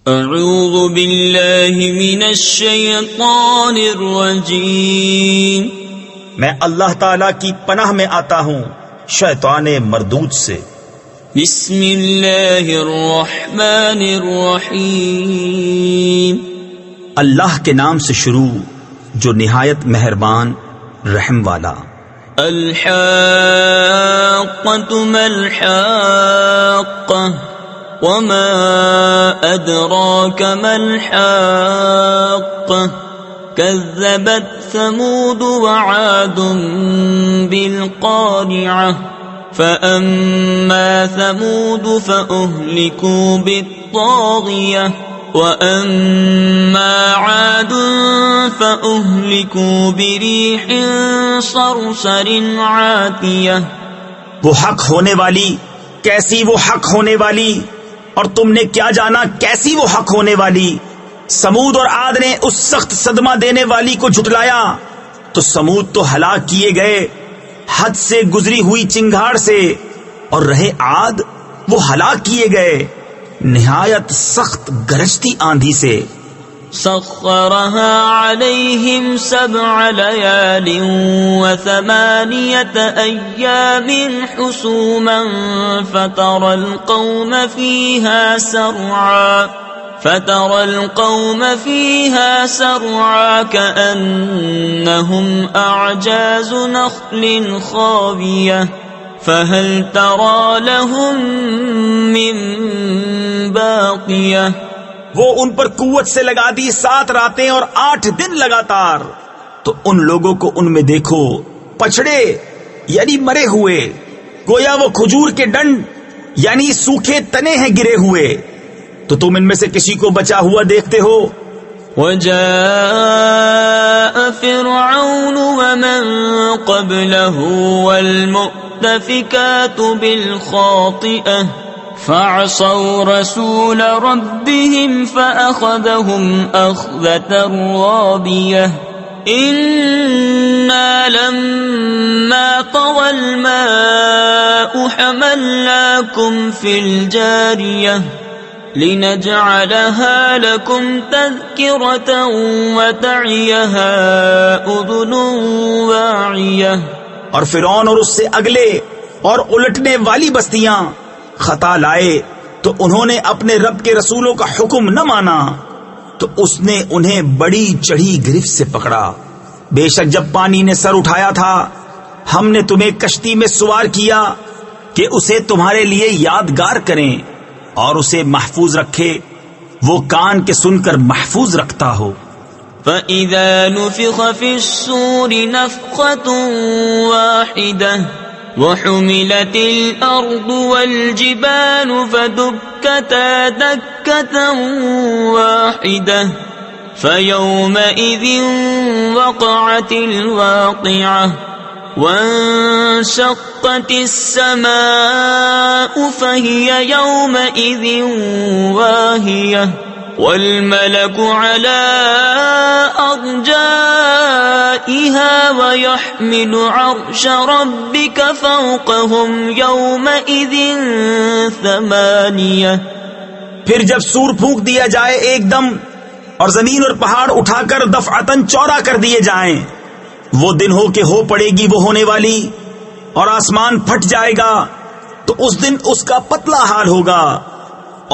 اعوذ باللہ من الشیطان الرجیم، میں اللہ تعالی کی پناہ میں آتا ہوں شیطان مردود سے۔ بسم اللہ الرحمن الرحیم، اللہ کے نام سے شروع جو نہایت مہربان رحم والا۔ الحاقۃ ما الحاقۃ وما أدراك ما الحاقة كذبت ثمود وعاد بالقارعة فأما ثمود فأهلكوا بالطاغية وأما عاد فأهلكوا بريح صرصر عاتية۔ وہ حق ہونے والی کیسی وہ حق ہونے والی، اور تم نے کیا جانا کیسی وہ حق ہونے والی۔ سمود اور عاد نے اس سخت صدمہ دینے والی کو جھٹلایا تو سمود تو ہلاک کیے گئے حد سے گزری ہوئی چنگھاڑ سے، اور رہے عاد وہ ہلاک کیے گئے نہایت سخت گرجتی آندھی سے۔ سخرها عليهم 7 ليال و8 أيام حسوما فترى القوم فيها سرعا كأنهم أعجاز نخل خاوية فهل ترى لهم من باقية۔ وہ ان پر قوت سے لگا دی 7 راتیں اور 8 دن لگاتار، تو ان لوگوں کو ان میں دیکھو پچھڑے یعنی مرے ہوئے، گویا وہ کھجور کے ڈنڈ یعنی سوکھے تنے ہیں گرے ہوئے، تو تم ان میں سے کسی کو بچا ہوا دیکھتے ہو۔ وجاء فرعون ومن قبله والمؤتفكات بالخاطئة فعصوا رسول ربهم فأخذهم أخذة رابية إنا لما طغى الماء حملناكم في الجارية لنجعلها لكم تذكرة وتعيها أذن واعية۔ اور فرعون اور اس سے اگلے اور الٹنے والی بستیاں خطا لائے تو انہوں نے اپنے رب کے رسولوں کا حکم نہ مانا، تو اس نے انہیں بڑی چڑھی گرفت سے پکڑا۔ بے شک جب پانی نے سر اٹھایا تھا ہم نے تمہیں کشتی میں سوار کیا کہ اسے تمہارے لیے یادگار کریں اور اسے محفوظ رکھے، وہ کان کے سن کر محفوظ رکھتا ہو۔ فَإِذَا نُفِخَ فِي الصُّورِ نَفْخَةٌ وَاحِدَةٌ وحملت الأرض والجبال فدكتا دكة واحدة فيومئذ وقعت الواقعة وانشقت السماء فهي يومئذ واهية والملك على أرجائها ويحمل عرش ربك فوقهم يومئذ 8۔ پھر جب سور پھونک دیا جائے ایک دم اور زمین اور پہاڑ اٹھا کر دفعتاً چورا کر دیے جائیں، وہ دن ہو کہ ہو پڑے گی وہ ہونے والی، اور آسمان پھٹ جائے گا تو اس دن اس کا پتلا حال ہوگا،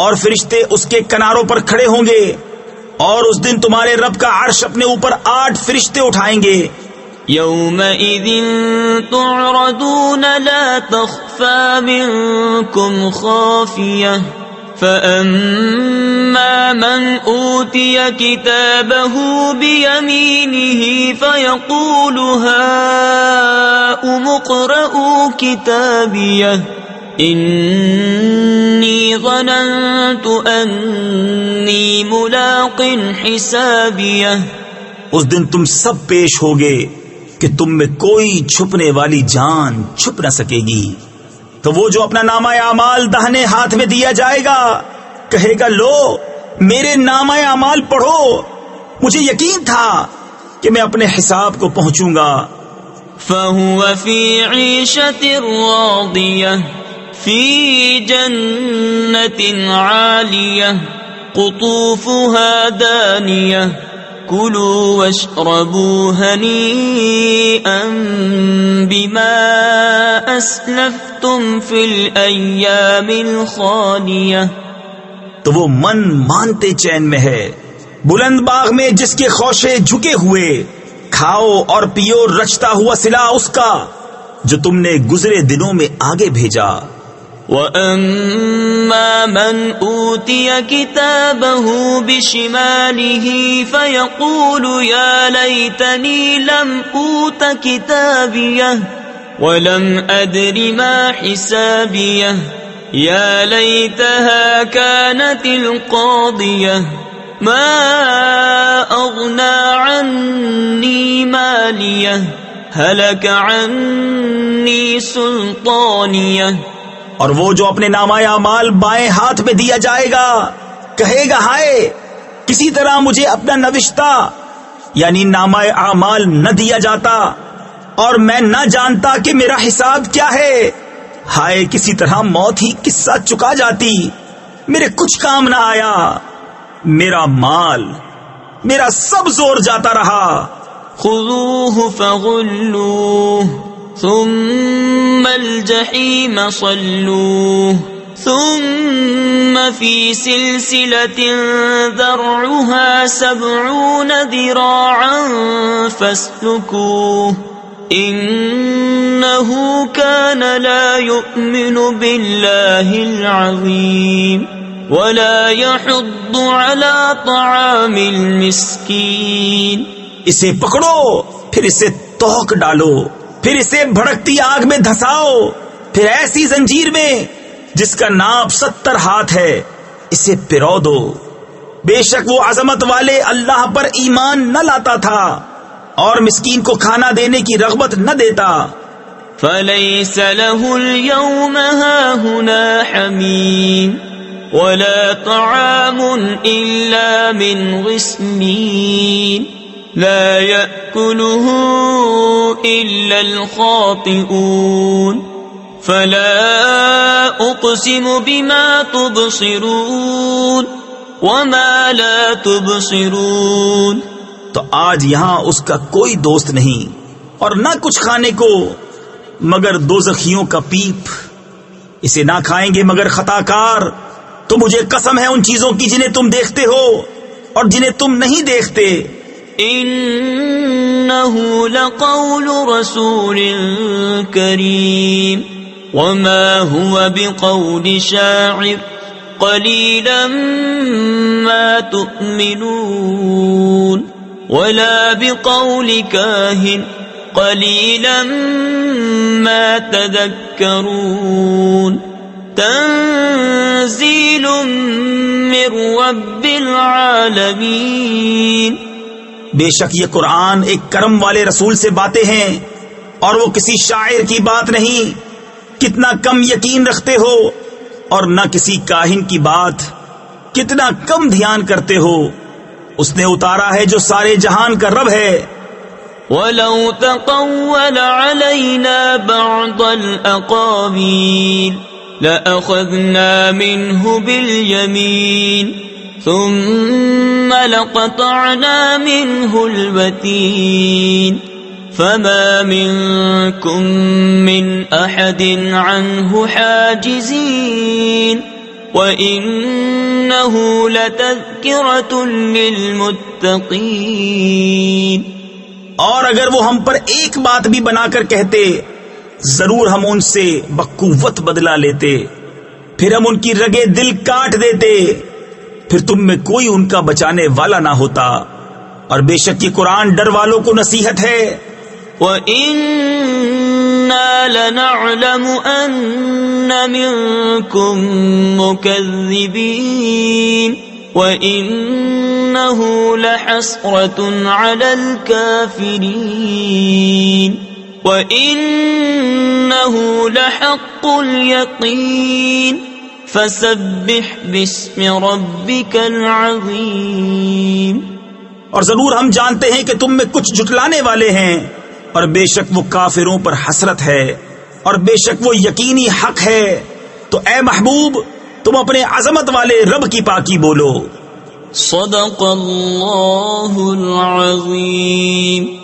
اور فرشتے اس کے کناروں پر کھڑے ہوں گے، اور اس دن تمہارے رب کا عرش اپنے اوپر 8 فرشتے اٹھائیں گے۔ یومئذ تعرضون لا تخفى منكم خافیہ فأما من أوتي كتابه بيمينه فيقول هاؤم اقرءوا كتابيه انی ظننت انی ملاق حسابیہ۔ اس دن تم سب پیش ہوگے کہ تم میں کوئی چھپنے والی جان چھپ نہ سکے گی، تو وہ جو اپنا نامہ اعمال داہنے ہاتھ میں دیا جائے گا کہے گا لو میرے نامہ اعمال پڑھو، مجھے یقین تھا کہ میں اپنے حساب کو پہنچوں گا۔ فهو في عيشة راضية في جنة عالية قطوفها دانية كلوا واشربوا هنيئا بما أسلفتم في الأيام الخالية. تو وہ من مانتے چین میں ہے، بلند باغ میں جس کے خوشے جھکے ہوئے، کھاؤ اور پیو رچتا ہوا صلہ اس کا جو تم نے گزرے دنوں میں آگے بھیجا. وَأَمَّا مَنْ أُوتِيَ كِتَابَهُ بِشِمَالِهِ فَيَقُولُ يَا لَيْتَنِي لَمْ أُوتَ كِتَابِيَهْ وَلَمْ أَدْرِ مَا حِسَابِيَهْ يَا لَيْتَهَا كَانَتِ الْقَاضِيَةَ مَا أَغْنَى عَنِّي مَالِيَهْ هَلَكَ عَنِّي سُلْطَانِيَهْ. اور وہ جو اپنے نامہ اعمال بائیں ہاتھ میں دیا جائے گا کہے گا ہائے کسی طرح مجھے اپنا نوشتہ یعنی نامہ اعمال نہ دیا جاتا اور میں نہ جانتا کہ میرا حساب کیا ہے. ہائے کسی طرح موت ہی قصہ چکا جاتی، میرے کچھ کام نہ آیا، میرا مال میرا سب زور جاتا رہا. خذوه فغلوه ثم الجحيم صلوه ثم في سلسلة ذرعها 70 ذراعا فاسلكوه إنه كان لا يؤمن بالله العظيم ولا يحض على طعام المسكين. اسے پکڑو پھر اسے توق ڈالو، پھر اسے بھڑکتی آگ میں دھساؤ، پھر ایسی زنجیر میں جس کا ناپ 70 ہاتھ ہے اسے پرو دو. بے شک وہ عظمت والے اللہ پر ایمان نہ لاتا تھا اور مسکین کو کھانا دینے کی رغبت نہ دیتا. فليس له اليوم هاهنا حميم ولا طعام إلا من غسلين لا يأكله إلا الخاطئون. فلا أقسم بما تبصرون وما لا تبصرون. تو آج یہاں اس کا کوئی دوست نہیں اور نہ کچھ کھانے کو مگر دوزخیوں کا پیپ. اسے نہ کھائیں گے مگر خطا کار. تو مجھے قسم ہے ان چیزوں کی جنہیں تم دیکھتے ہو اور جنہیں تم نہیں دیکھتے. إنه لقول رسول كريم وما هو بقول شاعر قليلا ما تؤمنون ولا بقول كاهن قليلا ما تذكرون تنزيل من رب العالمين. بے شک یہ قرآن ایک کرم والے رسول سے باتیں ہیں اور وہ کسی شاعر کی بات نہیں. کتنا کم یقین رکھتے ہو اور نہ کسی کاہن کی بات، کتنا کم دھیان کرتے ہو. اس نے اتارا ہے جو سارے جہان کا رب ہے. وَلَوْ تَقَوَّلَ عَلَيْنَا بَعْضَ الْأَقَاوِيلِ لَأَخَذْنَا مِنْهُ بِالْيَمِينِ ثُمَّ لَقَطَعْنَا مِنْهُ الْوَتِينَ فَمَا مِنْكُمْ مِنْ أَحَدٍ عَنْهُ حَاجِزِينَ وَإِنَّهُ لَتَذْكِرَةٌ لِلْمُتَّقِينَ. اور اگر وہ ہم پر ایک بات بھی بنا کر کہتے ضرور ہم ان سے بقوت بدلہ لیتے، پھر ہم ان کی رگے دل کاٹ دیتے، پھر تم میں کوئی ان کا بچانے والا نہ ہوتا. اور بے شک یہ قرآن ڈر والوں کو نصیحت ہے. وَإِنَّا لَنَعْلَمُ أَنَّ مِنكُم مُكَذِّبِينَ وَإِنَّهُ لَحَسْرَةٌ عَلَى الْكَافِرِينَ وَإِنَّهُ لَحَقُّ الْيَقِينِ فَسَبِّحْ بِاسْمِ رَبِّكَ الْعَظِيمِ. اور ضرور ہم جانتے ہیں کہ تم میں کچھ جھٹلانے والے ہیں، اور بے شک وہ کافروں پر حسرت ہے اور بے شک وہ یقینی حق ہے. تو اے محبوب تم اپنے عظمت والے رب کی پاکی بولو. صدق اللہ العظیم.